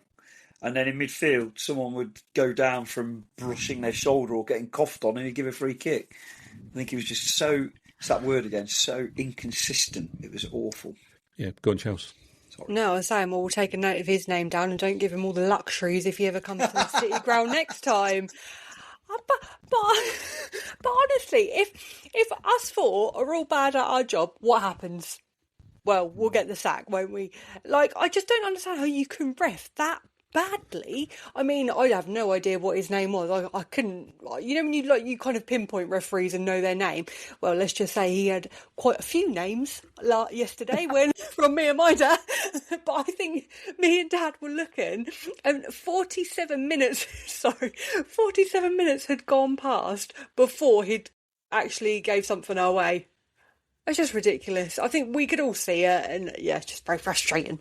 And then in midfield, someone would go down from brushing their shoulder or getting coughed on, and he'd give a free kick. I think he was just so inconsistent. It was awful. Yeah, go on, Chelsea. Sorry. No, I was saying, we'll take a note of his name down and don't give him all the luxuries if he ever comes to the City Ground next time. But honestly, if us four are all bad at our job, what happens? Well, we'll get the sack, won't we? Like, I just don't understand how you can ref that badly. I mean, I have no idea what his name was. I couldn't, you know, when you kind of pinpoint referees and know their name. Well, let's just say he had quite a few names yesterday when from me and my dad. But I think me and Dad were looking, and 47 minutes had gone past before he'd actually gave something our way. It's just ridiculous. I think we could all see it, and yeah, it's just very frustrating.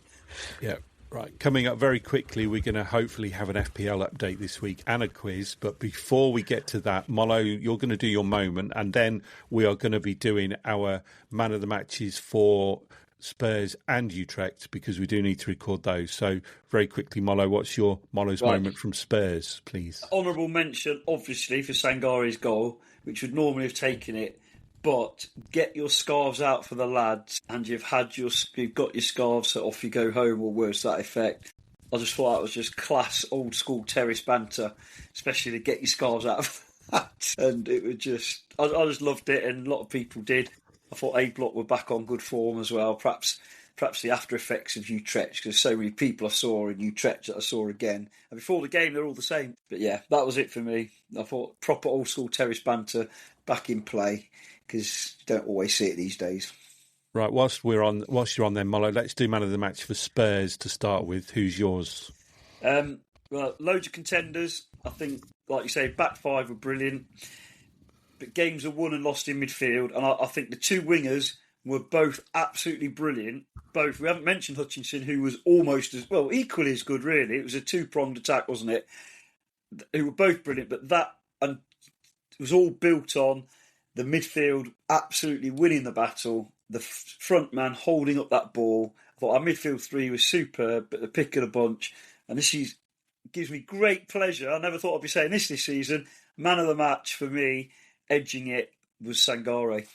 Yeah. Right, coming up very quickly, we're going to hopefully have an FPL update this week and a quiz. But before we get to that, Mollo, you're going to do your moment, and then we are going to be doing our man of the matches for Spurs and Utrecht, because we do need to record those. So very quickly, Mollo, what's your Mollo's moment from Spurs, please? Honourable mention, obviously, for Sangare's goal, which would normally have taken it. But get your scarves out for the lads, and you've got your scarves, so off you go home, or worse, that effect. I just thought that was just class, old school terrace banter, especially to get your scarves out of that. And it was just, I just loved it, and a lot of people did. I thought A Block were back on good form as well. Perhaps the after effects of Utrecht, because so many people I saw in Utrecht that I saw again. And before the game, they're all the same. But yeah, that was it for me. I thought proper old school terrace banter back in play, because you don't always see it these days. Right, whilst you're on there, Mollo, let's do man of the match for Spurs to start with. Who's yours? Well, loads of contenders. I think, like you say, back five were brilliant. But games are won and lost in midfield. And I think the two wingers were both absolutely brilliant. Both. We haven't mentioned Hutchinson, who was almost equally as good, really. It was a two-pronged attack, wasn't it? Who were both brilliant. But that and it was all built on the midfield absolutely winning the battle, the front man holding up that ball. I thought our midfield three was superb, but the pick of the bunch. And this gives me great pleasure. I never thought I'd be saying this season. Man of the match for me, edging it, was Sangare.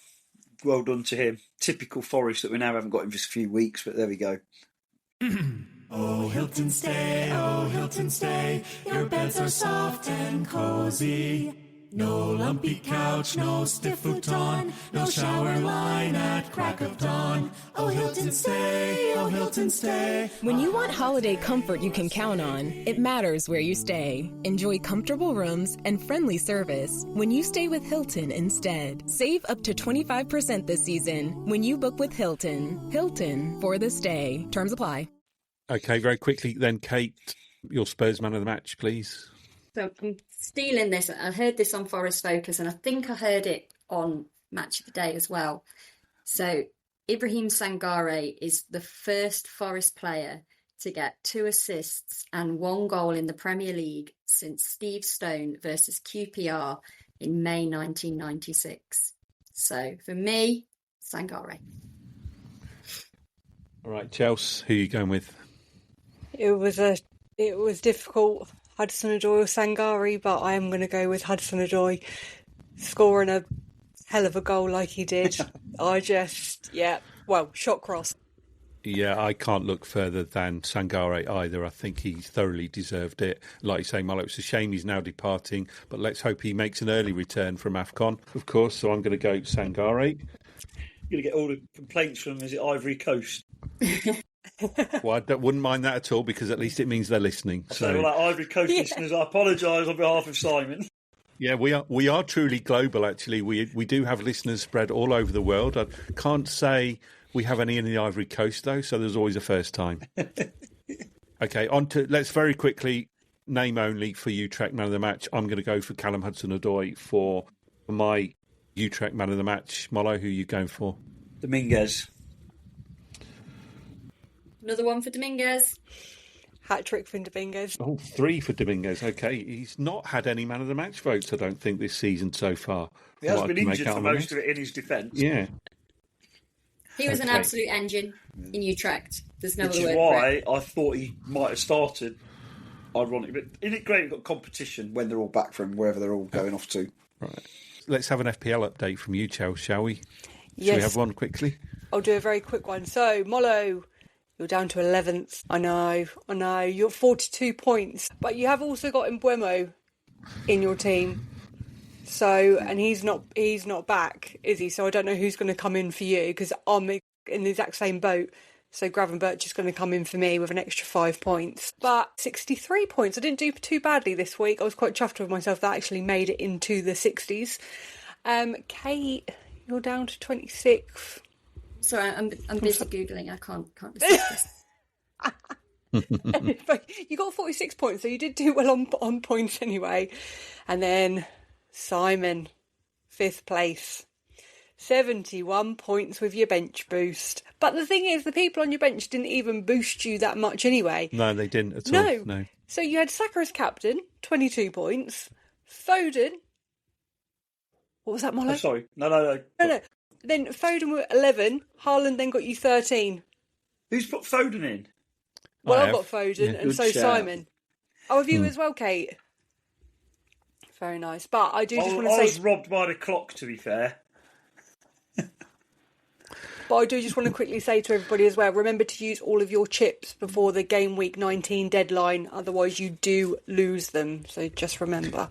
Well done to him. Typical Forest that we now haven't got in just a few weeks, but there we go. Oh, Hilton stay. Your beds are soft and cozy. No lumpy couch, no stiff futon, no shower line at crack of dawn. Oh, Hilton stay. When you want holiday comfort you can count on, it matters where you stay. Enjoy comfortable rooms and friendly service when you stay with Hilton instead. Save up to 25% this season when you book with Hilton. Hilton for the stay. Terms apply. Okay, very quickly then, Kate, your Spurs man of the match, please. So I'm stealing this. I heard this on Forest Focus, and I think I heard it on Match of the Day as well. So Ibrahim Sangare is the first Forest player to get 2 assists and 1 goal in the Premier League since Steve Stone versus QPR in May 1996. So for me, Sangare. All right, Chelsea, who are you going with? It was difficult, Hudson-Odoi or Sangare, but I am going to go with Hudson-Odoi, scoring a hell of a goal like he did. Shot cross. Yeah, I can't look further than Sangare either. I think he thoroughly deserved it. Like you say, Mollo, it's a shame he's now departing, but let's hope he makes an early return from AFCON, of course. So I'm going to go Sangare. You're going to get all the complaints from, is it Ivory Coast? Well, I wouldn't mind that at all, because at least it means they're listening. So, Ivory Coast listeners, I apologise on behalf of Simon. Yeah, we are truly global, actually. We do have listeners spread all over the world. I can't say we have any in the Ivory Coast, though, so there's always a first time. Okay, let's very quickly, name only for Utrecht Man of the Match. I'm going to go for Callum Hudson-Odoi for my Utrecht Man of the Match. Mollo, who are you going for? Dominguez. Another one for Dominguez. Hat-trick for Dominguez. Oh, 3 for Dominguez. Okay, he's not had any Man of the Match votes, I don't think, this season so far. He has been injured for most of it in his defence. Yeah. He was an absolute engine in Utrecht. There's no Which other is word for it. why I thought he might have started. Ironic, but isn't it great we've got competition when they're all back from wherever they're all going off to? Right. Let's have an FPL update from you, Chelsea, shall we? Yes. Shall we have one quickly? I'll do a very quick one. So, Mollo, you're down to 11th. I know. You're 42 points. But you have also got Mbuemo in your team. So, and he's not back, is he? So I don't know who's going to come in for you, because I'm in the exact same boat. So Gravenberch is going to come in for me with an extra 5 points. But 63 points. I didn't do too badly this week. I was quite chuffed with myself. That actually made it into the 60s. Kate, you're down to 26th. Sorry, I'm busy Googling. I can't discuss this. You got 46 points, so you did do well on points anyway. And then Simon, 5th place. 71 points with your bench boost. But the thing is, the people on your bench didn't even boost you that much anyway. No, they didn't at all. No. So you had Saka as captain, 22 points. Foden. What was that, Mollo? Oh, sorry. No. Then Foden were 11. Haaland then got you 13. Who's put Foden in? Well, I've got Foden, and so shout. Simon. Oh, have you as well, Kate? Very nice. But I do just want to say... I was robbed by the clock, to be fair. But I do just want to quickly say to everybody as well, remember to use all of your chips before the game week 19 deadline, otherwise you do lose them. So just remember.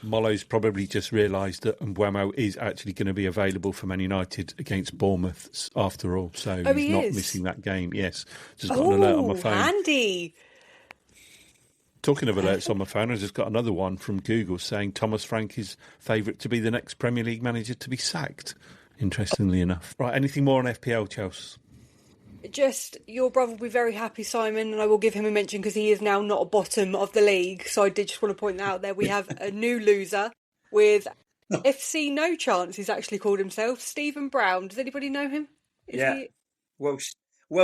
Mollo's probably just realised that Mbuemo is actually going to be available for Man United against Bournemouth after all, so he's not missing that game. Yes, just got an alert on my phone. Handy. Talking of alerts on my phone, I just got another one from Google saying Thomas Frank is favourite to be the next Premier League manager to be sacked. Interestingly enough. Right, anything more on FPL, Chelsea? Just, your brother will be very happy, Simon, and I will give him a mention because he is now not a bottom of the league. So I did just want to point that out there. We have a new loser with FC No Chance, he's actually called himself, Stephen Brown. Does anybody know him? Yeah. Welsh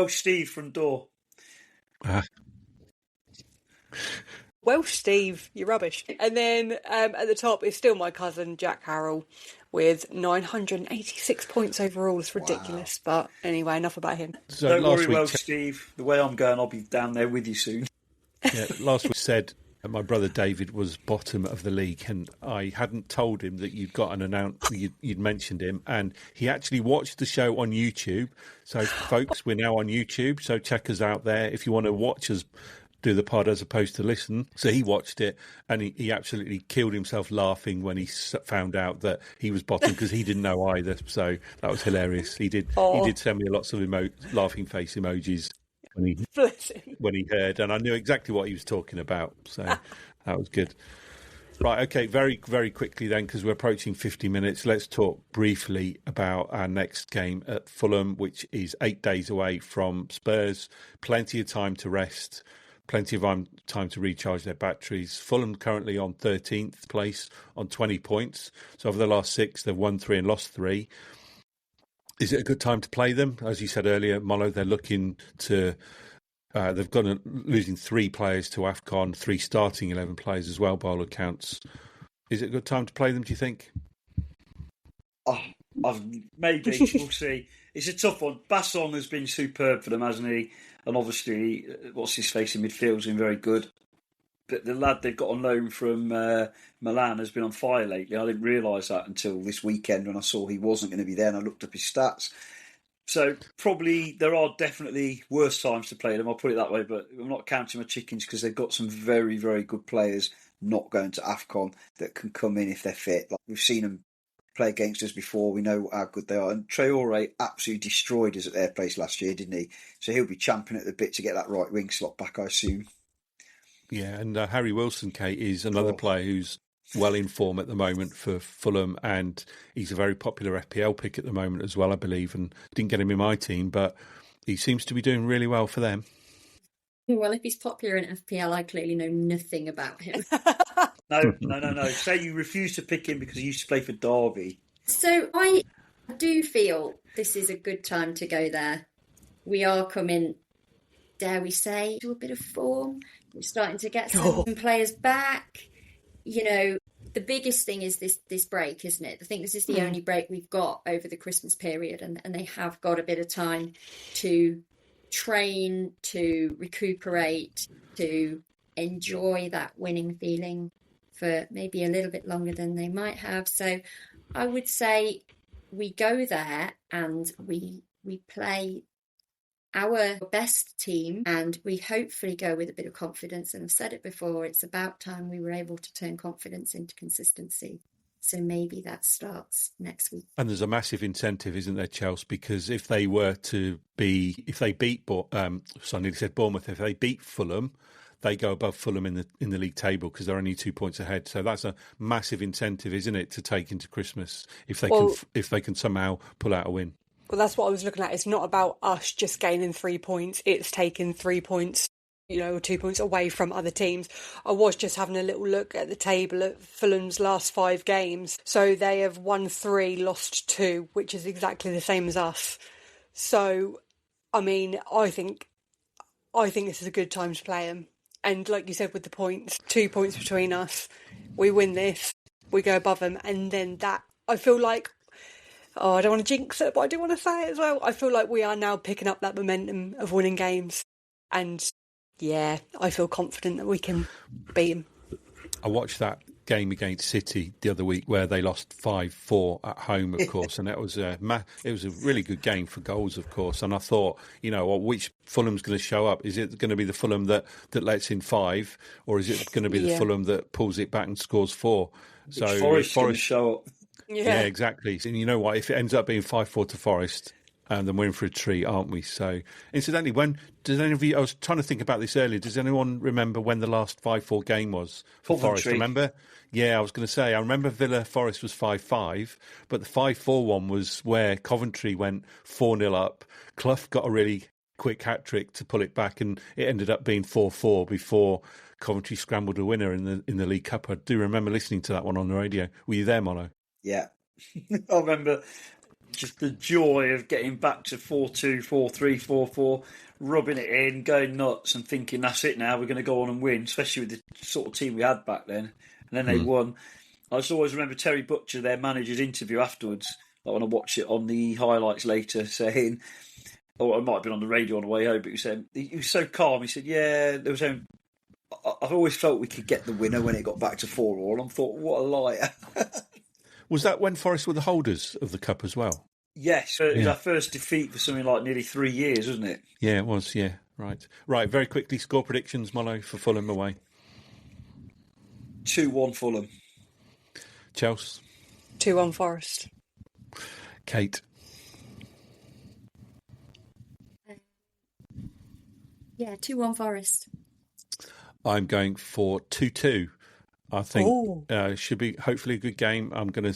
Steve from Door. Welsh Steve, you're rubbish. And then at the top is still my cousin, Jack Harrell, with 986 points overall. It's ridiculous. Wow. But anyway, enough about him. So don't worry, Welsh Steve. The way I'm going, I'll be down there with you soon. Yeah, last week said that my brother David was bottom of the league, and I hadn't told him that you'd got an announcement, you'd mentioned him, and he actually watched the show on YouTube. So, folks, we're now on YouTube, so check us out there if you want to watch us do the pod as opposed to listen. So he watched it, and he absolutely killed himself laughing when he found out that he was bottom, because he didn't know either. So that was hilarious. He did send me lots of laughing face emojis when he heard, and I knew exactly what he was talking about. So that was good. Right, okay, very, very quickly then, because we're approaching 50 minutes, let's talk briefly about our next game at Fulham, which is 8 days away from Spurs. Plenty of time to rest. Plenty of time to recharge their batteries. Fulham currently on 13th place on 20 points. So over the last 6, they've won 3 and lost 3. Is it a good time to play them? As you said earlier, Mollo, they're looking to... they've gone losing 3 players to AFCON, 3 starting 11 players as well, by all accounts. Is it a good time to play them, do you think? Maybe. We'll see. It's a tough one. Basson has been superb for them, hasn't he? And obviously, what's his face in midfield has been very good. But the lad they've got on loan from Milan has been on fire lately. I didn't realise that until this weekend when I saw he wasn't going to be there and I looked up his stats. So probably there are definitely worse times to play them, I'll put it that way, but I'm not counting my chickens because they've got some very, very good players not going to AFCON that can come in if they're fit. Like we've seen them play against us before, we know how good they are. And Traore absolutely destroyed us at their place last year, didn't he? So he'll be champing at the bit to get that right wing slot back, I assume. Yeah, and Harry Wilson, Kate, is another player who's well in form at the moment for Fulham, and he's a very popular FPL pick at the moment as well, I believe, and didn't get him in my team, but he seems to be doing really well for them. Well, if he's popular in FPL, I clearly know nothing about him. No. Say you refuse to pick him because he used to play for Derby. So I do feel this is a good time to go there. We are coming, dare we say, to a bit of form. We're starting to get some players back. You know, the biggest thing is this break, isn't it? I think this is the only break we've got over the Christmas period, and they have got a bit of time to train, to recuperate, to enjoy that winning feeling for maybe a little bit longer than they might have. So I would say we go there and we play our best team, and we hopefully go with a bit of confidence. And I've said it before, it's about time we were able to turn confidence into consistency. So maybe that starts next week. And there's a massive incentive, isn't there, Chelsea? Because if they beat Bournemouth, if they beat Fulham, they go above Fulham in the league table because they're only 2 points ahead. So that's a massive incentive, isn't it, to take into Christmas if they can somehow pull out a win. Well, that's what I was looking at. It's not about us just gaining 3 points. It's taking 3 points, 2 points away from other teams. I was just having a little look at the table at Fulham's last 5 games. So they have won 3, lost 2, which is exactly the same as us. So, I mean, I think this is a good time to play them. And like you said, with the points, 2 points between us, we win this, we go above them, and then that, I feel like, I don't want to jinx it, but I do want to say it as well. I feel like we are now picking up that momentum of winning games. And, yeah, I feel confident that we can beat them. I watched that game against City the other week where they lost 5-4 at home, of course, and it was a really good game for goals, of course. And I thought, which Fulham's going to show up? Is it going to be the Fulham that lets in 5, or is it going to be the Fulham that pulls it back and scores 4? So Forest going to show up. Yeah, exactly. And you know what? If it ends up being 5-4 to Forest, then we're in for a treat, aren't we? So, incidentally, I was trying to think about this earlier. Does anyone remember when the last 5-4 game was for Forest? Remember? Yeah, I was going to say, I remember Villa Forest was 5-5, but the 5-4 one was where Coventry went 4-0 up. Clough got a really quick hat-trick to pull it back, and it ended up being 4-4 before Coventry scrambled a winner in the League Cup. I do remember listening to that one on the radio. Were you there, Mollo? Yeah. I remember just the joy of getting back to 4-2, 4-3, 4-4, rubbing it in, going nuts and thinking, that's it now, we're going to go on and win, especially with the sort of team we had back then. And then they won. I just always remember Terry Butcher, their manager's interview afterwards, like when I watched it on the highlights later, saying, or it might have been on the radio on the way home, but he was so calm. He said, yeah, there was I've always felt we could get the winner when it got back to 4-4. And I thought, what a liar. Was that when Forest were the holders of the Cup as well? Yes. It was our first defeat for something like nearly 3 years, wasn't it? Yeah, it was, yeah. Right, very quickly, score predictions, Mollo, for Fulham away. 2-1 Fulham. Chelsea? 2-1 Forest. Kate? Yeah, 2-1 Forest. I'm going for 2-2. I think should be hopefully a good game. I'm gonna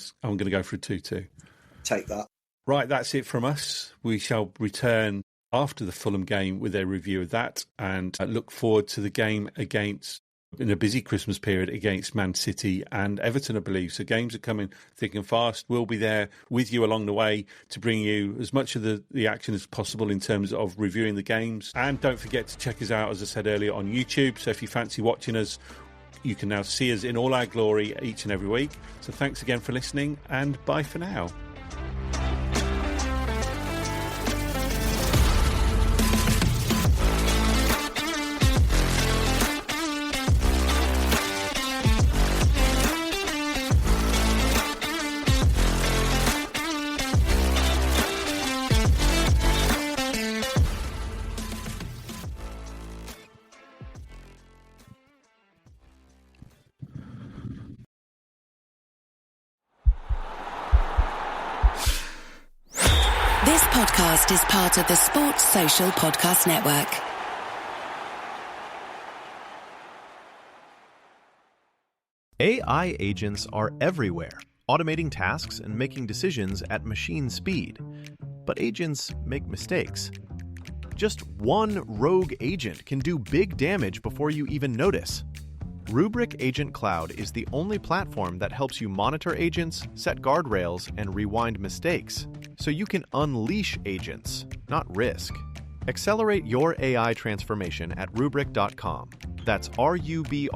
go for a 2-2. Take that. Right, that's it from us. We shall return after the Fulham game with a review of that, and look forward to the game in a busy Christmas period against Man City and Everton, I believe. So games are coming thick and fast. We'll be there with you along the way to bring you as much of the action as possible in terms of reviewing the games. And don't forget to check us out, as I said earlier, on YouTube. So if you fancy watching us You can now see us in all our glory each and every week. So thanks again for listening, and bye for now. This podcast is part of the Sports Social Podcast Network. AI agents are everywhere, automating tasks and making decisions at machine speed. But agents make mistakes. Just one rogue agent can do big damage before you even notice. Rubrik Agent Cloud is the only platform that helps you monitor agents, set guardrails, and rewind mistakes, so you can unleash agents, not risk. Accelerate your AI transformation at Rubrik.com. That's RUBRIK.com.